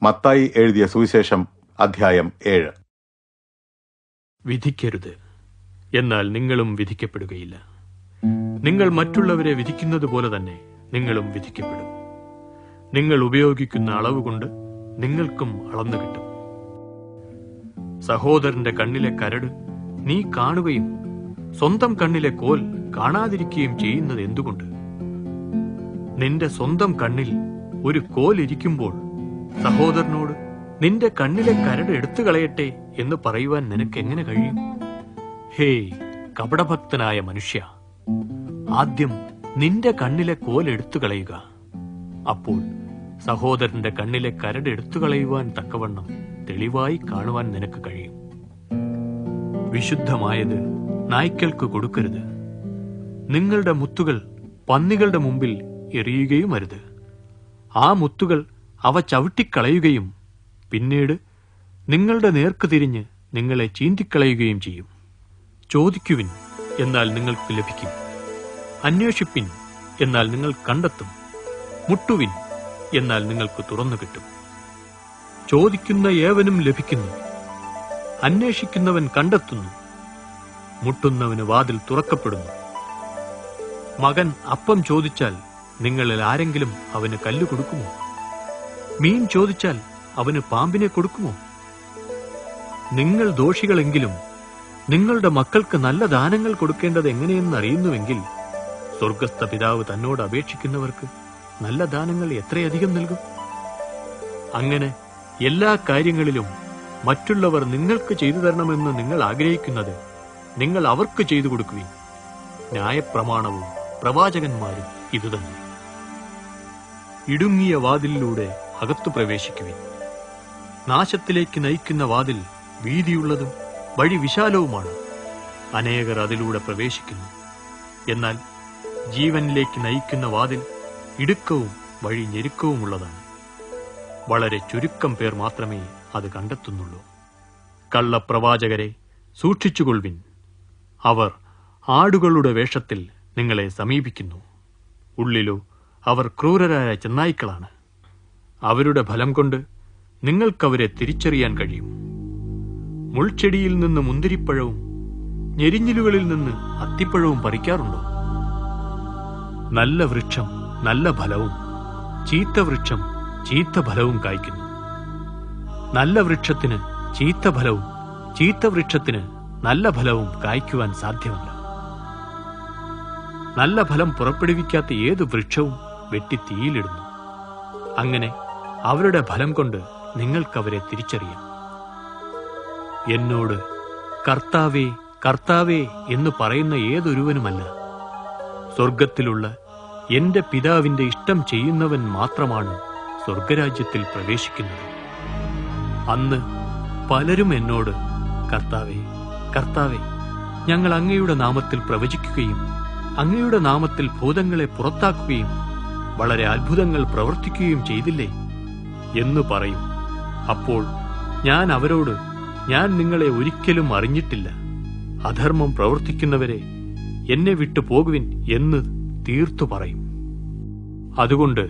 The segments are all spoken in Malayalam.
മത്തായി എഴുതിയ സുവിശേഷം അധ്യായം 7. വിധിക്കരുത്, എന്നാൽ നിങ്ങളും വിധിക്കപ്പെടുകയില്ല. നിങ്ങൾ മറ്റുള്ളവരെ വിധിക്കുന്നത് പോലെ തന്നെ നിങ്ങളും വിധിക്കപ്പെടും. നിങ്ങൾ ഉപയോഗിക്കുന്ന അളവ് കൊണ്ട് നിങ്ങൾക്കും അളന്നു കിട്ടും. സഹോദരന്റെ കണ്ണിലെ കരട് നീ കാണുകയും സ്വന്തം കണ്ണിലെ കോൽ കാണാതിരിക്കുകയും ചെയ്യുന്നത് എന്തുകൊണ്ട്? നിന്റെ സ്വന്തം കണ്ണിൽ ഒരു കോൽ ഇരിക്കുമ്പോൾ സഹോദരനോട് നിന്റെ കണ്ണിലെ കരട് എടുത്തു കളയട്ടെ എന്ന് പറയുവാൻ നിനക്ക് എങ്ങനെ കഴിയും? ഹേയ് കപടഭക്തനായ മനുഷ്യ, ആദ്യം നിന്റെ കണ്ണിലെ കോൽ എടുത്തു കളയുക. അപ്പോൾ സഹോദരന്റെ കണ്ണിലെ കരട് എടുത്തു കളയുവാൻ തക്കവണ്ണം തെളിവായി കാണുവാൻ നിനക്ക് കഴിയും. വിശുദ്ധമായത് നായ്ക്കൾക്ക് കൊടുക്കരുത്. നിങ്ങളുടെ മുത്തുകൾ പന്നികളുടെ മുമ്പിൽ എറിയുകയും അരുത്. ആ മുത്തുകൾ അവ ചവിട്ടിക്കളയുകയും പിന്നീട് നിങ്ങളുടെ നേർക്ക് തിരിഞ്ഞ് നിങ്ങളെ ചീന്തിക്കളയുകയും ചെയ്യും. ചോദിക്കുവിൻ, എന്നാൽ നിങ്ങൾക്ക് ലഭിക്കും. അന്വേഷിപ്പിൻ, എന്നാൽ നിങ്ങൾ കണ്ടെത്തും. മുട്ടുവിൻ, എന്നാൽ നിങ്ങൾക്ക് തുറന്നു കിട്ടും. ചോദിക്കുന്ന ഏവനും ലഭിക്കുന്നു, അന്വേഷിക്കുന്നവൻ കണ്ടെത്തുന്നു, മുട്ടുന്നവന് വാതിൽ തുറക്കപ്പെടുന്നു. മകൻ അപ്പം ചോദിച്ചാൽ നിങ്ങളിൽ ആരെങ്കിലും അവന് കല്ല് കൊടുക്കുമോ? മീൻ ചോദിച്ചാൽ അവന് പാമ്പിനെ കൊടുക്കുമോ? നിങ്ങൾ ദോഷികളെങ്കിലും നിങ്ങളുടെ മക്കൾക്ക് നല്ല ദാനങ്ങൾ കൊടുക്കേണ്ടത് എങ്ങനെയെന്ന് അറിയുന്നുവെങ്കിൽ സ്വർഗസ്ഥ പിതാവ് തന്നോട് അപേക്ഷിക്കുന്നവർക്ക് നല്ല ദാനങ്ങൾ എത്രയധികം നൽകും. അങ്ങനെ എല്ലാ കാര്യങ്ങളിലും മറ്റുള്ളവർ നിങ്ങൾക്ക് ചെയ്തു തരണമെന്ന് നിങ്ങൾ ആഗ്രഹിക്കുന്നത് നിങ്ങൾ അവർക്ക് ചെയ്തു കൊടുക്കുവിൻ. ന്യായപ്രമാണവും പ്രവാചകന്മാരും ഇതുതന്നെ. ഇടുങ്ങിയ വാതിലിലൂടെ അകത്തു പ്രവേശിക്കുവിൻ. നാശത്തിലേക്ക് നയിക്കുന്ന വാതിൽ വീതിയുള്ളതും വഴി വിശാലവുമാണ്, അനേകർ അതിലൂടെ പ്രവേശിക്കുന്നു. എന്നാൽ ജീവനിലേക്ക് നയിക്കുന്ന വാതിൽ ഇടുക്കവും വഴി ഞെരുക്കവുമുള്ളതാണ്, വളരെ ചുരുക്കം പേർ മാത്രമേ അത് കണ്ടെത്തുന്നുള്ളൂ. കള്ളപ്രവാചകരെ സൂക്ഷിച്ചുകൊള്ളുവിൻ. അവർ ആടുകളുടെ വേഷത്തിൽ നിങ്ങളെ സമീപിക്കുന്നു, ഉള്ളിലോ അവർ ക്രൂരരായ ചെന്നായ്ക്കളാണ്. അവരുടെ ഫലം കൊണ്ട് നിങ്ങൾക്കവരെ തിരിച്ചറിയാൻ കഴിയും. മുൾച്ചെടിയിൽ നിന്ന് മുന്തിരിപ്പഴവും ഞെരിഞ്ഞിലുകളിൽ നിന്ന് അത്തിപ്പഴവും പറിക്കാറുണ്ടോ? നല്ല വൃക്ഷം നല്ല ഫലവും ചീത്ത വൃക്ഷം ചീത്ത ഫലവും കായ്ക്കുന്നു. നല്ല വൃക്ഷത്തിന് ചീത്ത ഫലവും ചീത്ത വൃക്ഷത്തിന് നല്ല ഫലവും കായ്ക്കുവാൻ സാധ്യമല്ല. നല്ല ഫലം പുറപ്പെടുവിക്കാത്ത ഏത് വൃക്ഷവും വെട്ടി തീയിലിടുന്നു. അങ്ങനെ അവരുടെ ഫലം കൊണ്ട് നിങ്ങൾക്കവരെ തിരിച്ചറിയാം. എന്നോട് കർത്താവേ കർത്താവേ എന്ന് പറയുന്ന ഏതൊരുവനുമല്ല, സ്വർഗത്തിലുള്ള എന്റെ പിതാവിന്റെ ഇഷ്ടം ചെയ്യുന്നവൻ മാത്രമാണ് സ്വർഗരാജ്യത്തിൽ പ്രവേശിക്കുന്നത്. അന്ന് പലരും എന്നോട് കർത്താവേ കർത്താവേ, ഞങ്ങൾ അങ്ങയുടെ നാമത്തിൽ പ്രവചിക്കുകയും അങ്ങയുടെ നാമത്തിൽ ഭൂതങ്ങളെ പുറത്താക്കുകയും വളരെ അത്ഭുതങ്ങൾ പ്രവർത്തിക്കുകയും ചെയ്തില്ലേ എന്ന് പറയും. അപ്പോൾ ഞാൻ അവരോട്, ഞാൻ നിങ്ങളെ ഒരിക്കലും അറിഞ്ഞിട്ടില്ല, അധർമ്മം പ്രവർത്തിക്കുന്നവരെ എന്നെ വിട്ടു പോകുവിൻ എന്ന് തീർത്തു പറയും. അതുകൊണ്ട്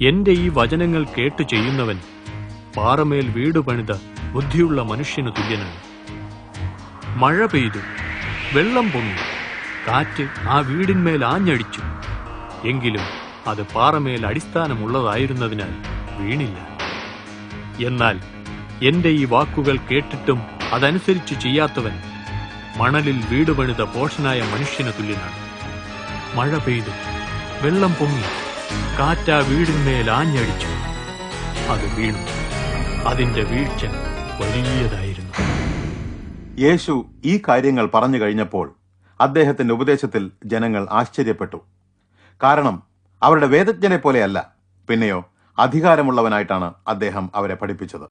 എന്റെ ഈ വചനങ്ങൾ കേട്ടു ചെയ്യുന്നവൻ പാറമേൽ വീട് പണിത ബുദ്ധിയുള്ള മനുഷ്യനു തുല്യനാണ്. മഴ പെയ്തു, വെള്ളം പൊങ്ങി, കാറ്റ് ആ വീടിന്മേൽ ആഞ്ഞടിച്ചു. എങ്കിലും അത് പാറമേൽ അടിസ്ഥാനമുള്ളതായിരുന്നതിനാൽ വീണില്ല. എന്നാൽ എന്റെ ഈ വാക്കുകൾ കേട്ടിട്ടും അതനുസരിച്ച് ചെയ്യാത്തവൻ മണലിൽ വീട് പണിത ഭോഷനായ മനുഷ്യന് തുല്യനാണ്. മഴ പെയ്തു, വെള്ളം പൊങ്ങി, കാറ്റാ വീടിന്മേൽ ആഞ്ഞടിച്ചു. അത് വീണു, അതിന്റെ വീഴ്ച വലിയതായിരുന്നു. യേശു ഈ കാര്യങ്ങൾ പറഞ്ഞു കഴിഞ്ഞപ്പോൾ അദ്ദേഹത്തിന്റെ ഉപദേശത്തിൽ ജനങ്ങൾ ആശ്ചര്യപ്പെട്ടു. കാരണം അവരുടെ വേദജ്ഞനെ പോലെയല്ല, പിന്നെയോ അധികാരമുള്ളവനായിട്ടാണ് അദ്ദേഹം അവരെ പഠിപ്പിച്ചത്.